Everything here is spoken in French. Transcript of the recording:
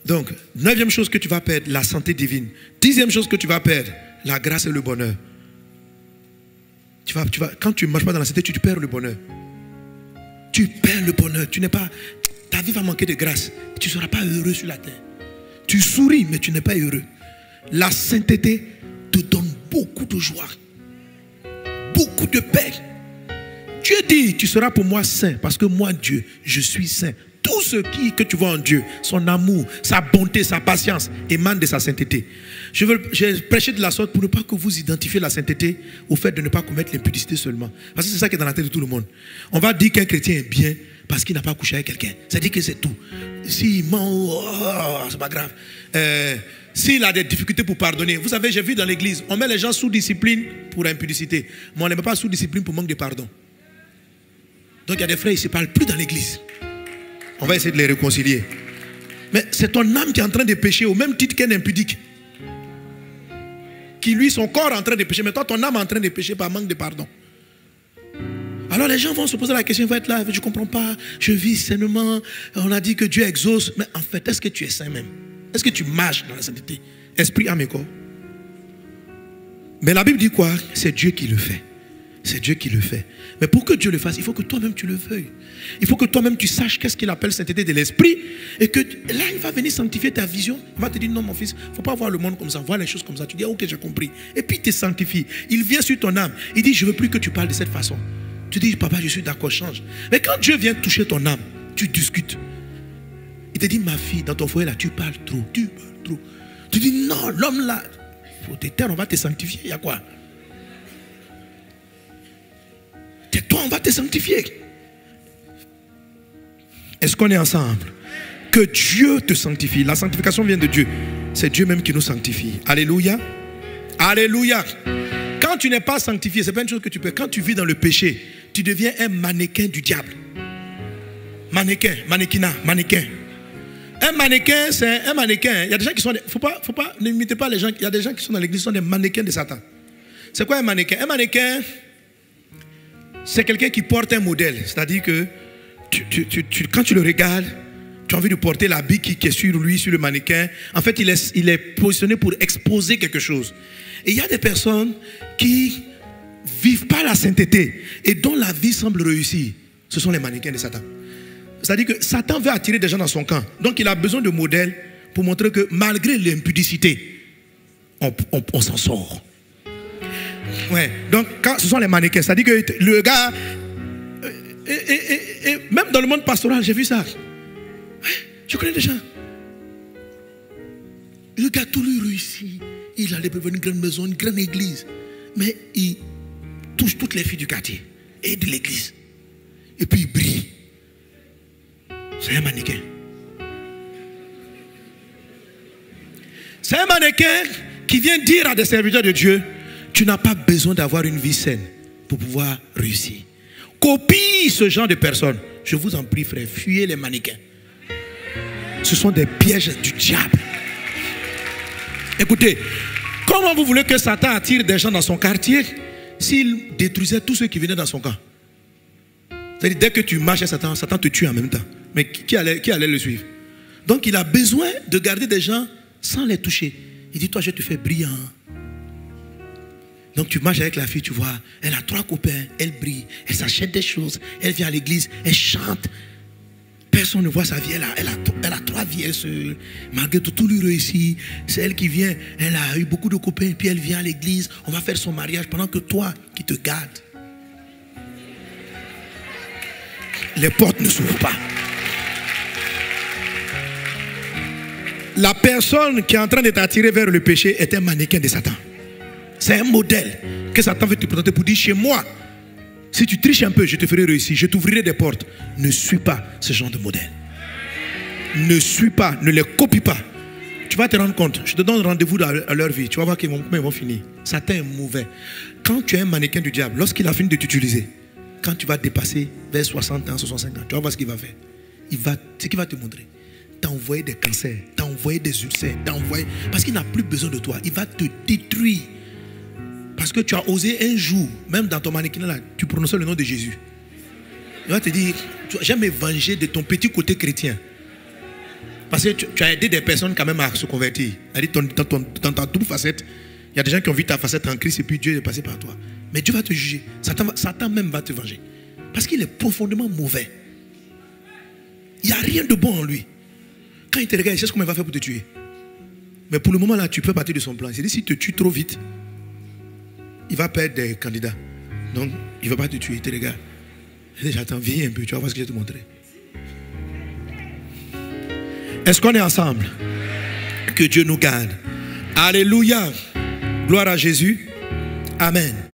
Donc, 9e chose que tu vas perdre, la santé divine. 10e chose que tu vas perdre, la grâce et le bonheur. Quand tu ne marches pas dans la santé, tu perds le bonheur. Tu perds le bonheur. Ta vie va manquer de grâce. Tu ne seras pas heureux sur la terre. Tu souris, mais tu n'es pas heureux. La sainteté te donne beaucoup de joie. Beaucoup de paix. Dieu dit, tu seras pour moi saint, parce que moi, Dieu, je suis saint. Tout ce que tu vois en Dieu, son amour, sa bonté, sa patience, émane de sa sainteté. J'ai prêché de la sorte pour ne pas que vous identifiez la sainteté au fait de ne pas commettre l'impudicité seulement. Parce que c'est ça qui est dans la tête de tout le monde. On va dire qu'un chrétien est bien parce qu'il n'a pas couché avec quelqu'un. Ça dit que c'est tout. S'il ment, c'est pas grave. S'il a des difficultés pour pardonner. Vous savez, j'ai vu dans l'église, on met les gens sous discipline pour impudicité. Mais on ne les met pas sous discipline pour manque de pardon. Donc il y a des frères, ils ne se parlent plus dans l'église. On va essayer de les réconcilier. Mais c'est ton âme qui est en train de pécher au même titre qu'un impudique. Qui lui, son corps est en train de pécher. Mais toi, ton âme est en train de pécher par manque de pardon. Alors les gens vont se poser la question, ils vont être là, je ne comprends pas, je vis sainement, on a dit que Dieu exauce. Mais en fait, est-ce que tu es saint même? Est-ce que tu marches dans la sainteté? Esprit, âme et corps. Mais la Bible dit quoi? C'est Dieu qui le fait. C'est Dieu qui le fait. Mais pour que Dieu le fasse, il faut que toi-même tu le veuilles. Il faut que toi-même tu saches qu'est-ce qu'il appelle sainteté de l'esprit. Et que là, il va venir sanctifier ta vision. Il va te dire, non mon fils, il ne faut pas voir le monde comme ça, voir les choses comme ça. Tu dis, ok, j'ai compris. Et puis il te sanctifie. Il vient sur ton âme. Il dit, je ne veux plus que tu parles de cette façon. Tu dis, papa, je suis d'accord, change. Mais quand Dieu vient toucher ton âme, tu discutes. Il te dit, ma fille, dans ton foyer là, tu parles trop. Tu parles trop. Tu dis, non, l'homme là, il faut te taire, on va te sanctifier. Il y a quoi? Tais-toi, on va te sanctifier. Est-ce qu'on est ensemble? Que Dieu te sanctifie. La sanctification vient de Dieu. C'est Dieu même qui nous sanctifie. Alléluia. Alléluia. Quand tu n'es pas sanctifié, c'est pas une chose que tu peux. Quand tu vis dans le péché, tu deviens un mannequin du diable. Mannequin, mannequinat, mannequin. Un mannequin, c'est un mannequin. Il y a des gens qui sont... Faut pas, n'imitez pas les gens. Il y a des gens qui sont dans l'église, qui sont des mannequins de Satan. C'est quoi un mannequin? Un mannequin, c'est quelqu'un qui porte un modèle. C'est-à-dire que quand tu le regardes, tu as envie de porter l'habit qui est sur lui, sur le mannequin. En fait, il est positionné pour exposer quelque chose. Et il y a des personnes qui ne vivent pas la sainteté et dont la vie semble réussir. Ce sont les mannequins de Satan. C'est-à-dire que Satan veut attirer des gens dans son camp. Donc il a besoin de modèles pour montrer que malgré l'impudicité, on s'en sort. Ouais. Donc ce sont les mannequins. C'est-à-dire que le gars... Et même dans le monde pastoral, j'ai vu ça. Je connais des gens. Le gars, tout lui réussit. Il allait pour une grande maison, une grande église. Mais il touche toutes les filles du quartier et de l'église. Et puis il brille. C'est un mannequin. C'est un mannequin qui vient dire à des serviteurs de Dieu, tu n'as pas besoin d'avoir une vie saine pour pouvoir réussir. Copie ce genre de personnes. Je vous en prie, frère, fuyez les mannequins. Ce sont des pièges du diable. Écoutez, comment vous voulez que Satan attire des gens dans son quartier s'il détruisait tous ceux qui venaient dans son camp? C'est-à-dire, dès que tu marches à Satan, Satan te tue en même temps. Mais qui allait le suivre? Donc il a besoin de garder des gens sans les toucher. Il dit, toi je te fais brillant. Donc tu marches avec la fille, tu vois, elle a 3 copains, elle brille, elle s'achète des choses, elle vient à l'église, elle chante. Personne ne voit sa vie, elle a 3 vies, malgré tout lui réussit. C'est elle qui vient, elle a eu beaucoup de copains, puis elle vient à l'église, on va faire son mariage pendant que toi qui te gardes. Les portes ne s'ouvrent pas. La personne qui est en train de t'attirer vers le péché est un mannequin de Satan. C'est un modèle que Satan veut te présenter pour dire, chez moi, si tu triches un peu, je te ferai réussir, je t'ouvrirai des portes. Ne suis pas ce genre de modèle. Ne suis pas, ne les copie pas. Tu vas te rendre compte, je te donne rendez-vous à leur vie, tu vas voir comment ils vont finir. Satan est mauvais. Quand tu es un mannequin du diable, lorsqu'il a fini de t'utiliser, quand tu vas dépasser vers 60 ans, 65 ans, tu vas voir ce qu'il va faire. Ce qu'il va te montrer. T'envoyer des cancers, t'envoyer des ulcères, parce qu'il n'a plus besoin de toi. Il va te détruire. Parce que tu as osé un jour, même dans ton mannequin là, tu prononçais le nom de Jésus. Il va te dire, j'aime me venger de ton petit côté chrétien. Parce que tu as aidé des personnes quand même à se convertir. Dans ta double facette, il y a des gens qui ont vu ta facette en Christ et puis Dieu est passé par toi. Mais Dieu va te juger. Satan même va te venger. Parce qu'il est profondément mauvais. Il n'y a rien de bon en lui. Quand il te regarde, il sait comment il va faire pour te tuer. Mais pour le moment là, tu peux partir de son plan. C'est-à-dire s'il te tue trop vite, il va perdre des candidats. Donc, il ne va pas te tuer, il te regarde. J'attends, viens un peu, tu vas voir ce que je vais te montrer. Est-ce qu'on est ensemble? Que Dieu nous garde. Alléluia. Gloire à Jésus. Amen.